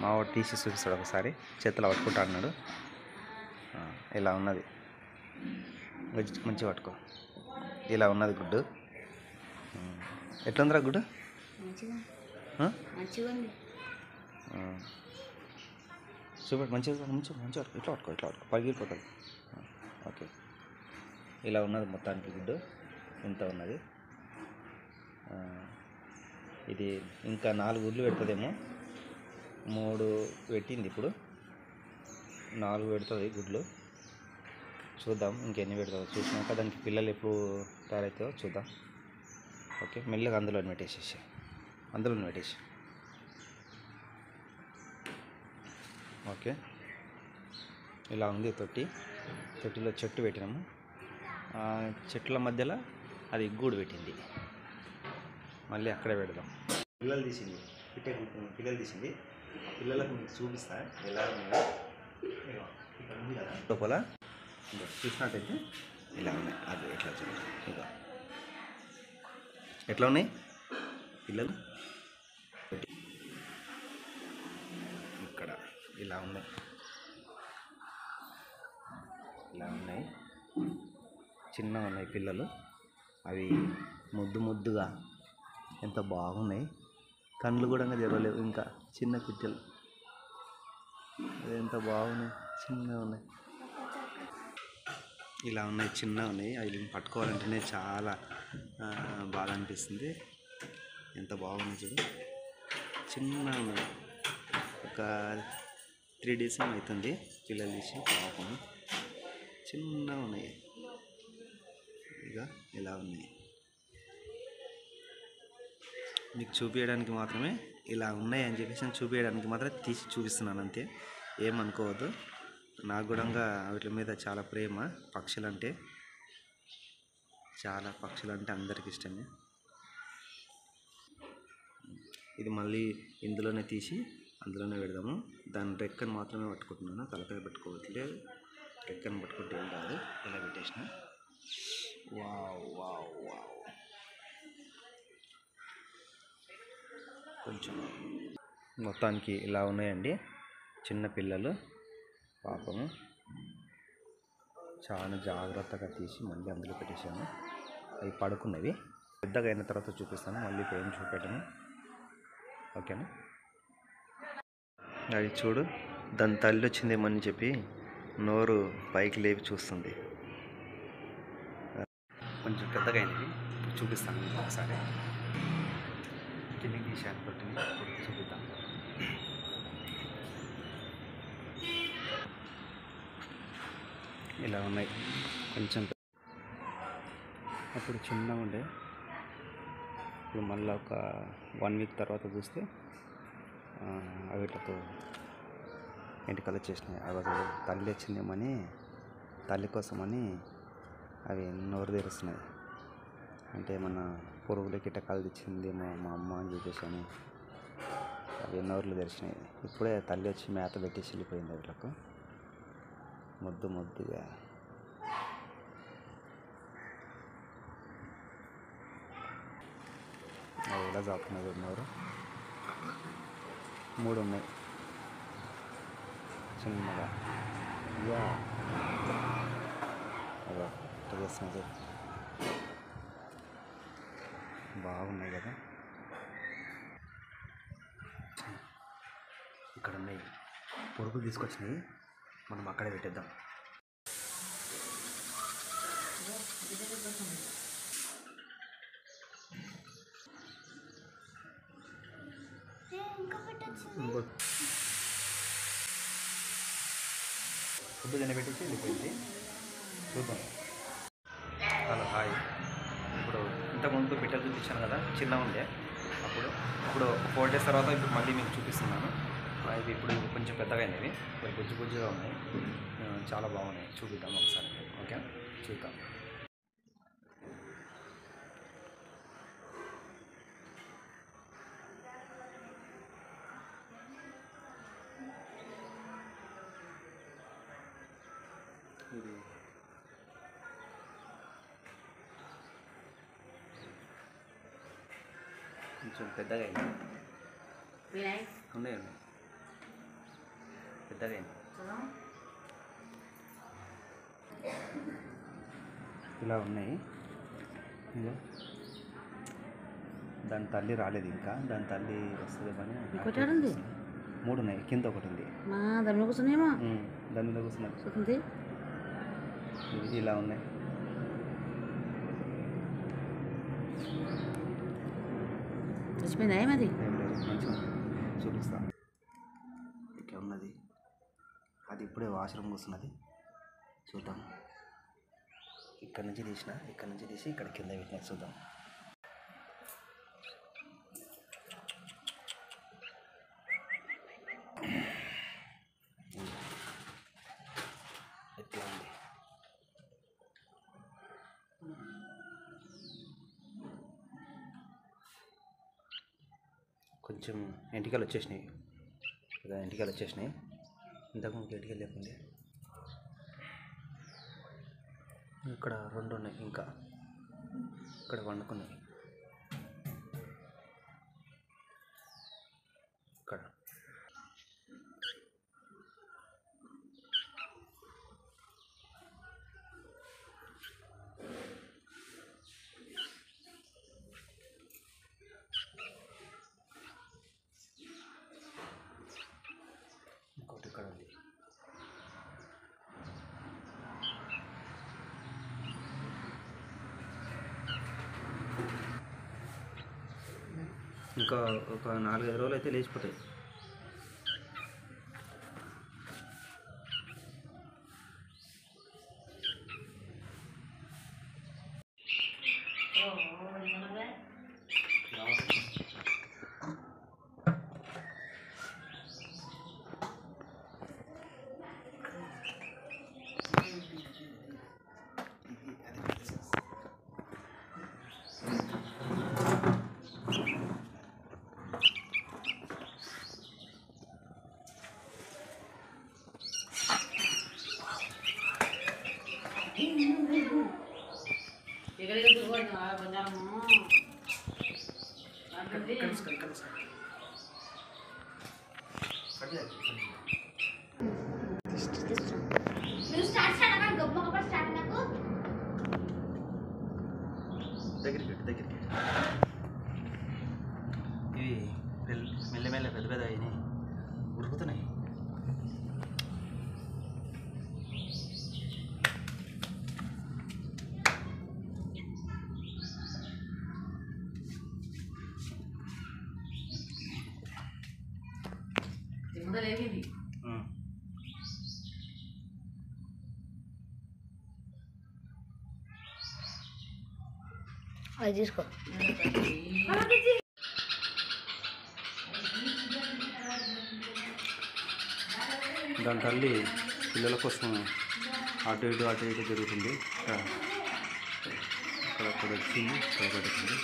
మా వాడు తీసి చూపిస్తాడు ఒకసారి, చేతిలో పట్టుకుంటా అన్నాడు. ఇలా ఉన్నది, మంచిగా పట్టుకో. ఇలా ఉన్నది గుడ్డు. ఎట్లుందిరా గుడ్డు? చూపి మంచిగా మంచిగా ఇట్లా పట్టుకో పగిలిపోతుంది. ఓకే, ఇలా ఉన్నది మొత్తానికి గుడ్డు. ఇంత ఉన్నది. ఇది ఇంకా 4 గుడ్లు పెడుతుందేమో. 3 పెట్టింది, ఇప్పుడు 4 పెడుతుంది గుడ్లు. చూద్దాం ఇంకెన్ని పెడుతుందో. చూసినాక దానికి పిల్లలు ఎప్పుడు తయారవుతాయో చూద్దాం. ఓకే, మెల్లగా అందులో పెట్టేసి. ఓకే, ఇలా ఉంది తొట్టిలో చెట్టు పెట్టినాము. చెట్ల మధ్యలో అది గూడు పెట్టింది. మళ్ళీ అక్కడే పెడదాం. పిల్లలు తీసింది, పిల్లలు తీసింది. ఆ పిల్లలకు మీకు చూపిస్తా ఎలా ఉన్నాయో. ఇక్కడ ఉంది కదా లోపల, చూసినట్టయితే ఇలా ఉన్నాయి. అది ఎట్లా చూడండి, ఇక ఎట్లా ఉన్నాయి పిల్లలు. ఇక్కడ ఇలా ఉన్నాయి, చిన్నగా ఉన్నాయి పిల్లలు. అవి ముద్దుగా ఎంత బాగున్నాయి. కళ్ళు కూడా జరగలేవు, ఇంకా చిన్న పిట్టలు. ఎంత బాగున్నాయి, చిన్నగా ఉన్నాయి. ఇలా ఉన్నాయి, చిన్నగా ఉన్నాయి. అవి పట్టుకోవాలంటేనే చాలా బాగా అనిపిస్తుంది. ఎంత బాగుంది చూడు, చిన్నగా ఉన్నాయి. ఒక 3 days అవుతుంది పిల్లలు తీసి. పాపం చిన్నగా ఉన్నాయి. ఇక ఇలా ఉన్నాయి. మీకు చూపించడానికి మాత్రమే, ఇలా ఉన్నాయి అని చెప్పేసి చూపించడానికి మాత్రం తీసి చూపిస్తున్నాను అంతే. ఏమనుకోవద్దు. నాకు కూడా వీటి మీద చాలా ప్రేమ. పక్షులంటే అందరికి ఇష్టమే. ఇది మళ్ళీ ఇందులోనే తీసి అందులోనే పెడదాము. దాని రెక్కను మాత్రమే పట్టుకుంటున్నాను, తలకాయ పెట్టుకోవట్లేదు. రెక్కను పట్టుకుంటే ఏం కాదు. ఇలా పెట్టేసిన. వావ్, కొంచెం మొత్తానికి ఇలా ఉన్నాయండి చిన్న పిల్లలు. పాపము చాలా జాగ్రత్తగా తీసి మళ్ళీ అందులో పెట్టేశాను. అవి పడుకున్నవి. పెద్దగా అయిన తర్వాత చూపిస్తాను. మళ్ళీ ఇప్పుడు ఏం చూపెట్టను. ఓకేనా? అది చూడు, దాని తల్లి వచ్చిందేమని చెప్పి నోరు పైకి లేపి చూస్తుంది. కొంచెం పెద్దగా అయినవి. చూపిస్తాను ఒకసారి. కిందికి తీసాను తొట్టిని, చూపిద్దాం. ఇలా ఉన్నాయి. కొంచెం అప్పుడు చిన్నగా ఉండే. ఇప్పుడు మళ్ళీ ఒక 1 week తర్వాత చూస్తే వీటితో ఎంటికలు వచ్చేసినాయి. అవి తల్లి వచ్చిందేమని, తల్లి కోసమని అవి నోరు తెరుస్తున్నాయి. అంటే మన పురుగుల కీటకాలు తెచ్చిందేమో మా అమ్మ అని చెప్పేసి అవి నోర్లు తెరిచినాయి. ఇప్పుడే తల్లి వచ్చి మేత పెట్టేసి వెళ్ళిపోయింది వీళ్ళకు. ముద్దుగా అవి ఎలా చాపుతున్నది ఉన్నారు. 3 ఉన్నాయి చిన్నగా. అలా చేస్తున్నది. బాగున్నాయి కదా. ఇక్కడ ఉన్నాయి పురుగులు తీసుకొచ్చినాయి. మనం అక్కడే పెట్టేద్దాం. ఫుడ్ తినబెట్టేసి వెళ్ళిపోయింది. చూద్దాం. Hello, hi. ఇప్పుడు ఇంతకుముందు బిడ్డలు చూపించాను కదా, చిన్నగా ఉండే. ఇప్పుడు 4 days తర్వాత ఇప్పుడు మళ్ళీ మీకు చూపిస్తున్నాను. ఇవి ఇప్పుడు కొంచెం పెద్దగా అయినవి, బుజ్జిగా ఉన్నాయి. చాలా బాగున్నాయి. చూపిద్దాం ఒకసారి. ఓకే, చూద్దాం. ఇది కొంచెం పెద్దగా అయింది. ఉన్నాయండి. పెద్దగా ఇలా ఉన్నాయి. దాని తల్లి రాలేదు ఇంకా, దాని తల్లి వస్తుంది. 3 ఉన్నాయి, కింద ఒకటి ఉంది. దాని మీద కూర్చున్నాయేమో. దాని మీద కూర్చున్నది. ఇలా ఉన్నాయి. చచ్చిపోయిందా ఏమది? మంచిగా చూపిస్తా. ఇక్కడ ఉన్నది అది, ఇప్పుడే వాష్రూమ్ కూర్చున్నది. చూద్దాం. ఇక్కడ నుంచి తీసి ఇక్కడ కింద పెట్టినా చూద్దాం. ఎట్లా ఉంది? కొంచెం ఎంటికలు వచ్చేసినాయి. ఇంతకు ముందు ఎంటికలు లేకుండా. ఇక్కడ 2 ఉన్నాయి, ఇంకా ఇక్కడ వండుకున్నాయి. ఇక్కడ ఇంకోటి ఇక్కడ ఉంది. ఇంకా ఒక 4-5 రోజులు అయితే లేచిపోతాయి. దగ్గరికి ఇవి మెల్లమెల్ల పెద్ద అయినాయి, ఉరుకుతున్నాయి. అది తీసుకో. దాని తల్లి పిల్లల కోసం అటు ఇటు జరుగుతుంది. ఇక్కడ వచ్చింది, ఇక్కడ పడుతుంది.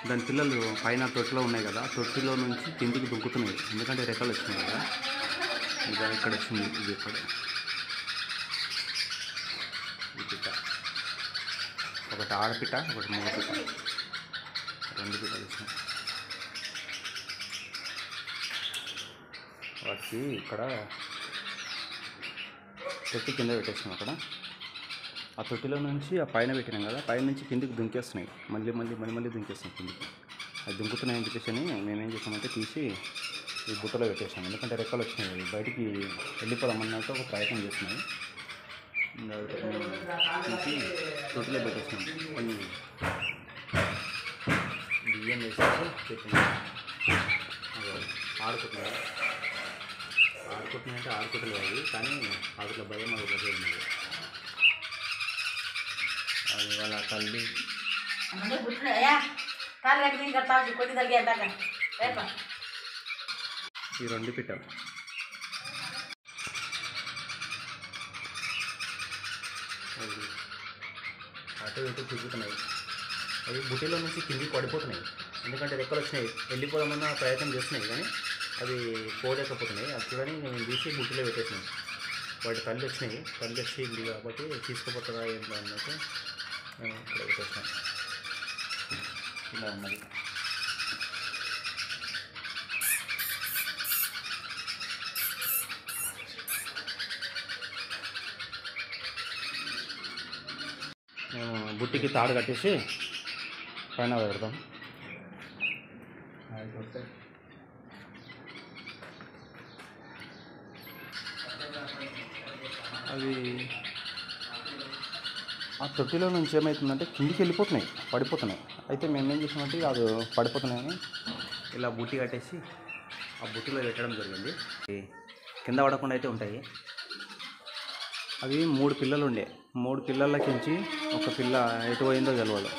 దాని పిల్లలు పైన తొట్టిలో ఉన్నాయి కదా, తొట్టిలో నుంచి కిందికి దుంకుతున్నాయి, ఎందుకంటే రెక్కలు వచ్చినాయి కదా. ఇంకా ఇక్కడ వచ్చింది. ఇది ఇక్కడ ఈ పిట్ట, ఒకటి ఆడపిట్ట, ఒకటి మగ పిట్ట, 2 పిట్టలు వచ్చినాయి. వాటికి ఇక్కడ తొట్టి కింద పెట్టేసినాం. అక్కడ ఆ తొట్టిలో నుంచి ఆ పైన పెట్టినాం కదా, పైన నుంచి కిందికి దుంకేస్తున్నాయి. మళ్ళీ దుంకేస్తున్నాయి కిందికి. అది దుంకుతున్నాయని చెప్పేసి మేమేం చేసామంటే తీసి ఈ బుట్టలో పెట్టేసాం, ఎందుకంటే రెక్కలు వచ్చినాయి. బయటికి వెళ్ళిపోదామన్నట్టు ఒక ప్రయత్నం చేస్తున్నాయి. తీసి తొట్టిలో పెట్టేసినాం. కొన్ని బియ్యం వేసేసి పెట్టినాం. ఆడుకుంటున్నాయంటే ఆడుకుంటలేదు, కానీ వాటిలో భయం అది ఉన్నాయి. అది వాళ్ళ తల్లి. ఈ 2 పిట్ట అటు ఇటు తిరుగుతున్నాయి. అవి బుట్టిలో నుంచి కిందికి పడిపోతున్నాయి, ఎందుకంటే రెక్కలు వచ్చినాయి. వెళ్ళిపోదామన్న ప్రయత్నం చేస్తున్నాయి, కానీ అవి పోలేకపోతున్నాయి. అది చూడని మేము తీసి బుట్టిలో పెట్టేసినాం. వాటి తల్లి వచ్చింది కాబట్టి తీసుకుపోతుందా ఏంటో అన్నట్టు మేము ఇక్కడ పెట్టేసినాం. ఇలా ఉన్నది. బుట్టికి తాడు కట్టేసి పైన పెడతాం. అవి ఆ తొట్టిలో నుంచి ఏమవుతుందంటే కిందికి వెళ్ళిపోతున్నాయి, పడిపోతున్నాయి. అయితే మేము ఏం చేసామంటే అది పడిపోతున్నాయని ఇలా బుట్టి కట్టేసి ఆ బుట్టిలో పెట్టడం జరిగింది. కింద పడకుండా అయితే ఉంటాయి. అవి 3 పిల్లలు ఉండే, 3 పిల్లలకించి ఒక పిల్ల ఎటు పోయిందో తెలియదు.